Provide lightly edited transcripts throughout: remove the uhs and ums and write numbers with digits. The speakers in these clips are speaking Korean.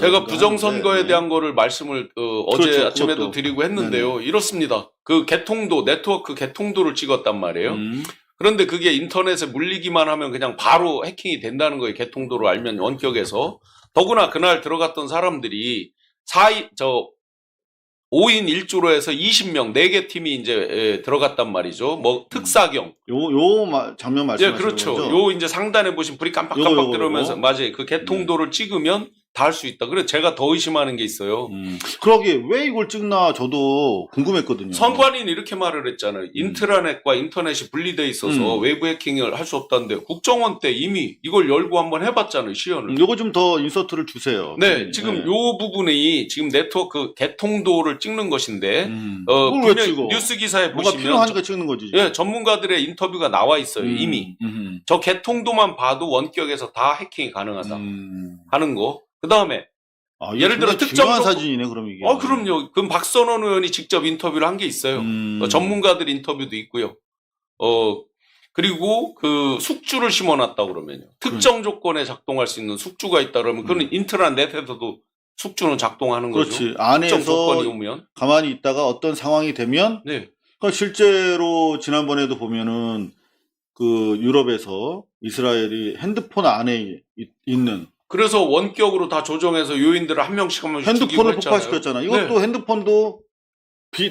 제가 부정선거에 네. 대한 거를 말씀을 어제 그렇죠, 아침에도 그것도. 드리고 했는데요. 이렇습니다. 그 개통도, 네트워크 개통도를 찍었단 말이에요. 그런데 그게 인터넷에 물리기만 하면 그냥 바로 해킹이 된다는 거예요. 개통도를 알면 원격에서. 더구나 그날 들어갔던 사람들이 5인 1조로 해서 20명, 4개 팀이 이제 들어갔단 말이죠. 뭐 특사경. 장면 예, 말씀하시는 그렇죠. 거죠? 요 이제 상단에 보신 불이 깜빡깜빡 요거. 들어오면서 맞아요. 그 개통도를 찍으면 다 할 수 있다. 그래서 제가 더 의심하는 게 있어요. 그러게 왜 이걸 찍나 저도 궁금했거든요. 선관위는 이렇게 말을 했잖아요. 인트라넷과 인터넷이 분리돼 있어서 외부 해킹을 할 수 없다는데 국정원 때 이미 이걸 열고 한번 해봤잖아요. 시연을. 요거 좀 더 인서트를 주세요. 네, 지금 요 부분이 지금 네트워크 개통도를 찍는 것인데 그걸 왜 분명히 찍어? 뉴스 기사에 뭐가 보시면 필요하니까 찍는 거지. 예, 전문가들의 인터뷰가 나와 있어요. 이미 저 개통도만 봐도 원격에서 다 해킹이 가능하다 하는 거. 그 다음에 예를 들어 특정 중요한 사진이네 그럼 이게. 그럼요. 그럼 박선원 의원이 직접 인터뷰를 한 게 있어요. 전문가들 인터뷰도 있고요. 그리고 그 숙주를 심어놨다 그러면요. 특정 조건에 작동할 수 있는 숙주가 있다 그러면 그건 인트라넷에서도 숙주는 작동하는 거죠. 그렇지. 특정 안에서 조건이 오면. 가만히 있다가 어떤 상황이 되면 네. 그러니까 실제로 지난번에도 보면은 그 유럽에서 이스라엘이 핸드폰 안에 있는 그래서 원격으로 다 조정해서 요인들을 한 명씩 핸드폰을 폭파시켰잖아. 이것도 네. 핸드폰도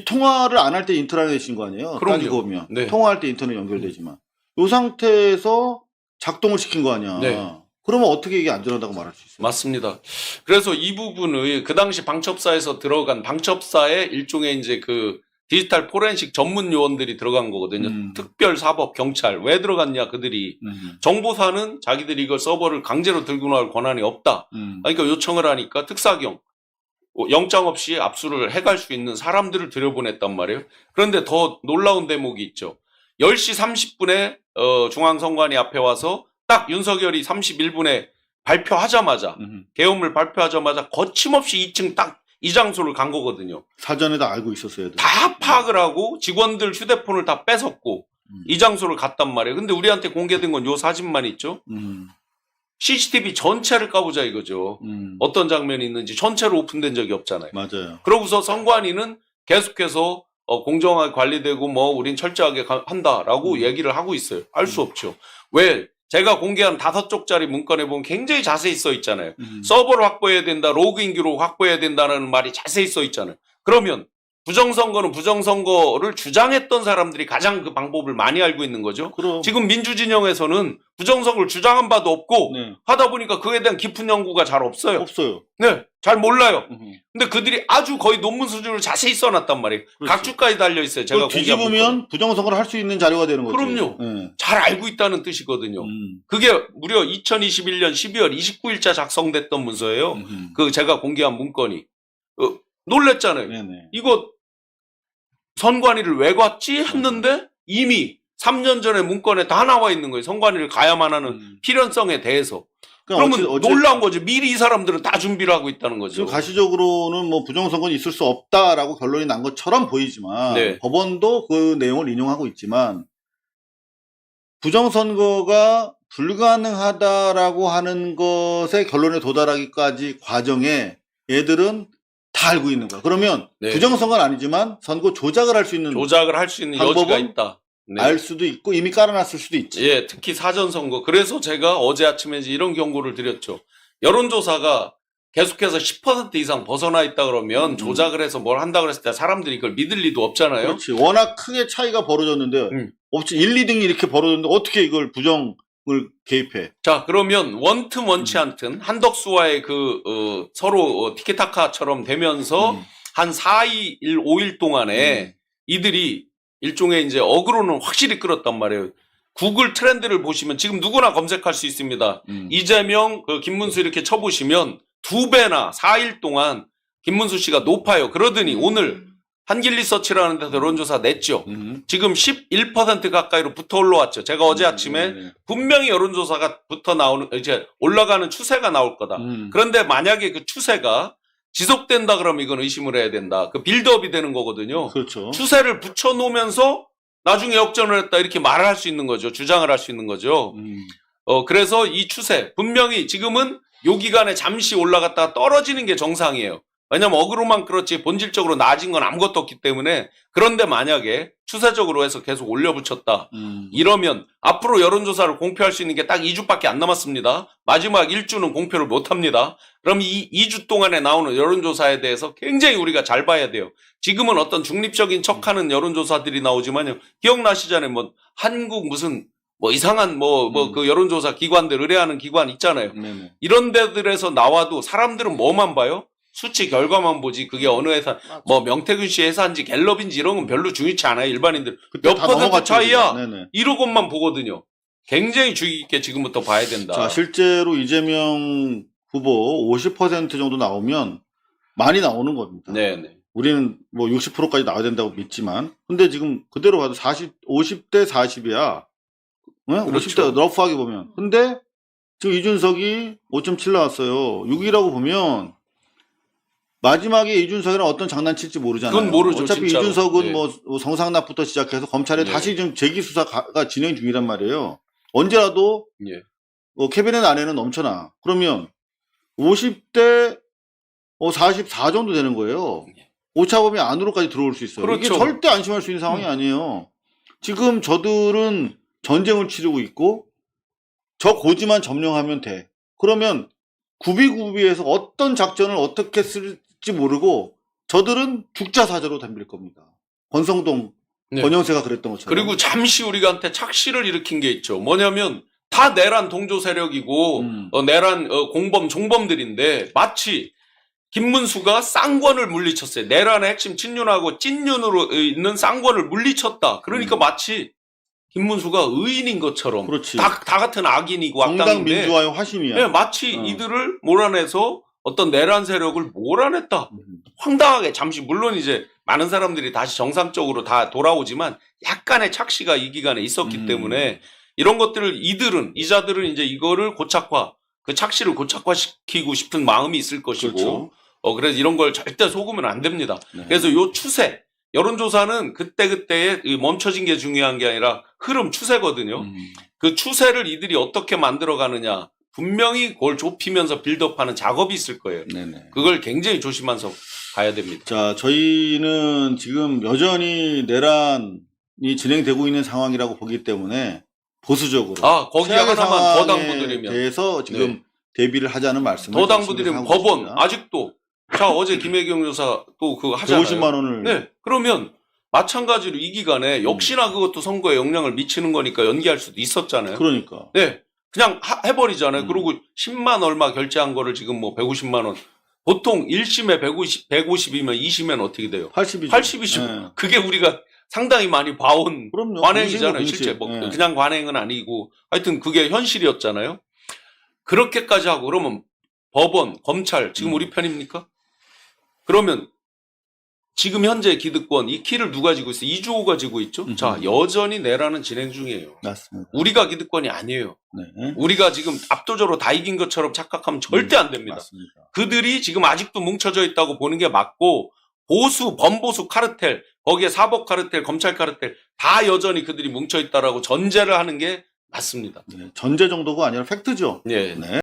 통화를 안 할 때 인터넷인 거 아니에요? 그럼요. 따지고 보면. 네. 통화할 때 인터넷 연결되지만. 이 상태에서 작동을 시킨 거 아니야. 네. 그러면 어떻게 이게 안전하다고 말할 수 있어요? 맞습니다. 그래서 이 부분의 그 당시 방첩사에서 들어간 방첩사의 일종의 이제 그 디지털 포렌식 전문 요원들이 들어간 거거든요. 특별사법 경찰 왜 들어갔냐 그들이 정보사는 자기들이 이걸 서버를 강제로 들고 나올 권한이 없다. 그러니까 요청을 하니까 특사경 영장 없이 압수를 해갈 수 있는 사람들을 들여보냈단 말이에요. 그런데 더 놀라운 대목이 있죠. 10시 30분에 중앙선관위 앞에 와서 딱 윤석열이 31분에 발표하자마자 계엄을 발표하자마자 거침없이 2층 딱 이 장소를 간 거거든요. 사전에 다 알고 있었어야 돼. 다 파악을 하고 직원들 휴대폰을 다 뺏었고 이 장소를 갔단 말이에요. 근데 우리한테 공개된 건 요 사진만 있죠. CCTV 전체를 까보자 이거죠. 어떤 장면이 있는지 전체로 오픈된 적이 없잖아요. 맞아요. 그러고서 선관위는 계속해서 공정하게 관리되고 뭐 우린 철저하게 한다라고 얘기를 하고 있어요. 알 수 없죠. 왜? 제가 공개한 5쪽짜리 문건에 보면 굉장히 자세히 써 있잖아요. 서버를 확보해야 된다, 로그인 기록 확보해야 된다는 말이 자세히 써 있잖아요. 그러면 부정선거는 부정선거를 주장했던 사람들이 가장 그 방법을 많이 알고 있는 거죠. 그럼. 지금 민주진영에서는 부정선거를 주장한 바도 없고 네. 하다 보니까 그에 대한 깊은 연구가 잘 없어요. 없어요. 네, 잘 몰라요. 근데 그들이 아주 거의 논문 수준으로 자세히 써놨단 말이에요. 그렇지. 각주까지 달려있어요. 제가 뒤집으면 부정선거를 할 수 있는 자료가 되는 거죠. 그럼요. 네. 잘 알고 있다는 뜻이거든요. 그게 무려 2021년 12월 29일자 작성됐던 문서예요. 그 제가 공개한 문건이. 놀랬잖아요. 네네. 이거 선관위를 왜 갔지? 했는데 이미 3년 전에 문건에 다 나와 있는 거예요. 선관위를 가야만 하는 필연성에 대해서. 그러니까 그러면 놀라운 거죠. 미리 이 사람들은 다 준비를 하고 있다는 거죠. 지금 가시적으로는 뭐 부정선거는 있을 수 없다라고 결론이 난 것처럼 보이지만 네. 법원도 그 내용을 인용하고 있지만 부정선거가 불가능하다라고 하는 것의 결론에 도달하기까지 과정에 얘들은 다 알고 있는 거야. 그러면 네. 부정선거는 아니지만 선거 조작을 할 수 있는 조작을 할 수 있는 방법은 여지가 있다. 네. 알 수도 있고 이미 깔아놨을 수도 있지. 예, 특히 사전선거. 그래서 제가 어제 아침에 이제 이런 경고를 드렸죠. 여론조사가 계속해서 10% 이상 벗어나 있다 그러면 조작을 해서 뭘 한다 그랬을 때 사람들이 이걸 믿을 리도 없잖아요. 그렇지. 워낙 크게 차이가 벌어졌는데 없지 1, 2등이 이렇게 벌어졌는데 어떻게 이걸 부정을 개입해? 자, 그러면 원튼 원치 않든 한덕수와의 그 서로 티키타카처럼 되면서 한 4일, 5일 동안에 이들이 일종의 이제 어그로는 확실히 끌었단 말이에요. 구글 트렌드를 보시면 지금 누구나 검색할 수 있습니다. 이재명, 김문수 이렇게 쳐보시면 2배나 4일 동안 김문수 씨가 높아요. 그러더니 오늘 한길리서치라는 데서 여론조사 냈죠. 지금 11% 가까이로 붙어 올라왔죠. 제가 어제 아침에 분명히 여론조사가 붙어 나오는, 이제 올라가는 추세가 나올 거다. 그런데 만약에 그 추세가 지속된다 그러면 이건 의심을 해야 된다. 그 빌드업이 되는 거거든요. 그렇죠. 추세를 붙여놓으면서 나중에 역전을 했다 이렇게 말을 할 수 있는 거죠. 주장을 할 수 있는 거죠. 그래서 이 추세 분명히 지금은 요 기간에 잠시 올라갔다가 떨어지는 게 정상이에요. 왜냐면 어그로만 그렇지 본질적으로 나아진 건 아무것도 없기 때문에. 그런데 만약에 추세적으로 해서 계속 올려붙였다. 이러면 앞으로 여론조사를 공표할 수 있는 게 딱 2주밖에 안 남았습니다. 마지막 1주는 공표를 못 합니다. 그럼 이 2주 동안에 나오는 여론조사에 대해서 굉장히 우리가 잘 봐야 돼요. 지금은 어떤 중립적인 척하는 여론조사들이 나오지만요. 기억나시잖아요. 뭐 한국 무슨 뭐 이상한 그 여론조사 기관들 의뢰하는 기관 있잖아요. 네네. 이런 데들에서 나와도 사람들은 뭐만 봐요? 수치 결과만 보지. 그게 어느 회사, 뭐 명태균 씨 회사인지 갤럽인지 이런 건 별로 중요치 않아요. 일반인들. 그때 몇 다 퍼센트 넘어갔죠, 차이야? 네네. 이러고만 보거든요. 굉장히 주의 깊게 지금부터 봐야 된다. 자, 실제로 이재명 후보 50% 정도 나오면 많이 나오는 겁니다. 네네. 우리는 뭐 60%까지 나와야 된다고 믿지만, 근데 지금 그대로 봐도 50대 40이야. 네? 그렇죠. 50대 러프하게 보면. 근데 지금 이준석이 5.7 나왔어요. 6이라고 보면 마지막에 이준석이랑 어떤 장난칠지 모르잖아요. 그건 모르죠, 어차피 진짜로. 이준석은 네. 뭐 성상납부터 시작해서 검찰에 네. 다시 지금 재기 수사가 진행 중이란 말이에요. 언제라도 예. 캐비넷 안에는 넘쳐나. 그러면 50대 44 정도 되는 거예요. 오차범위 안으로까지 들어올 수 있어요. 이게 그렇죠. 절대 안심할 수 있는 상황이 아니에요. 지금 저들은 전쟁을 치르고 있고 저 고지만 점령하면 돼. 그러면 구비구비해서 어떤 작전을 어떻게 쓸지 모르고 저들은 죽자사자로 덤빌 겁니다. 권성동, 네. 권영세가 그랬던 것처럼. 그리고 잠시 우리한테 착시를 일으킨 게 있죠. 뭐냐면 다 내란 동조 세력이고 내란 공범 종범들인데 마치 김문수가 쌍권을 물리쳤어요. 내란의 핵심 친윤하고 찐윤으로 있는 쌍권을 물리쳤다. 그러니까 마치 김문수가 의인인 것처럼 그렇지. 다 같은 악인이고 정당 악당인데 민주화의 화신이야. 네, 마치 이들을 몰아내서 어떤 내란 세력을 몰아냈다. 황당하게 잠시 물론 이제 많은 사람들이 다시 정상적으로 다 돌아오지만 약간의 착시가 이 기간에 있었기 때문에 이런 것들을 이자들은 이제 이거를 그 착시를 고착화시키고 싶은 마음이 있을 것이고 그렇죠. 그래서 이런 걸 절대 속으면 안 됩니다. 네. 그래서 요 추세 여론조사는 그때그때의 멈춰진 게 중요한 게 아니라 흐름 추세거든요. 그 추세를 이들이 어떻게 만들어가느냐 분명히 그걸 좁히면서 빌드업하는 작업이 있을 거예요. 네네. 그걸 굉장히 조심하면서 가야 됩니다. 자, 저희는 지금 여전히 내란이 진행되고 있는 상황이라고 보기 때문에 보수적으로 거기에 최악의 하나만 더 상황에 당부드리면 대해서 지금 대비를 하자는 말씀을 더 당부드리면 하고 법원 있습니다. 아직도 어제 김혜경 여사 또 그거 하잖아요. 150만 원을 네, 그러면 마찬가지로 이 기간에 역시나 그것도 선거에 영향을 미치는 거니까 연기할 수도 있었잖아요. 그러니까 네, 그냥 해버리잖아요. 그리고 10만 얼마 결제한 거를 지금 뭐 150만 원. 보통 1심에 150이면 2심에는 어떻게 돼요? 80이죠. 80이죠. 네. 그게 우리가 상당히 많이 봐온 그럼요. 관행이잖아요. 공식. 실제 뭐 네. 그냥 관행은 아니고 하여튼 그게 현실이었잖아요. 그렇게까지 하고 그러면 법원, 검찰 지금 우리 편입니까? 그러면 지금 현재 기득권 이 키를 누가 지고 있어요? 이주호가 지고 있죠. 자, 여전히 내란은 진행 중이에요. 맞습니다. 우리가 기득권이 아니에요. 네. 우리가 지금 압도적으로 다 이긴 것처럼 착각하면 절대 안 됩니다. 맞습니다. 그들이 지금 아직도 뭉쳐져 있다고 보는 게 맞고 보수, 범보수 카르텔, 거기에 사법 카르텔, 검찰 카르텔 다 여전히 그들이 뭉쳐 있다라고 전제를 하는 게 맞습니다. 네. 전제 정도가 아니라 팩트죠. 네. 네.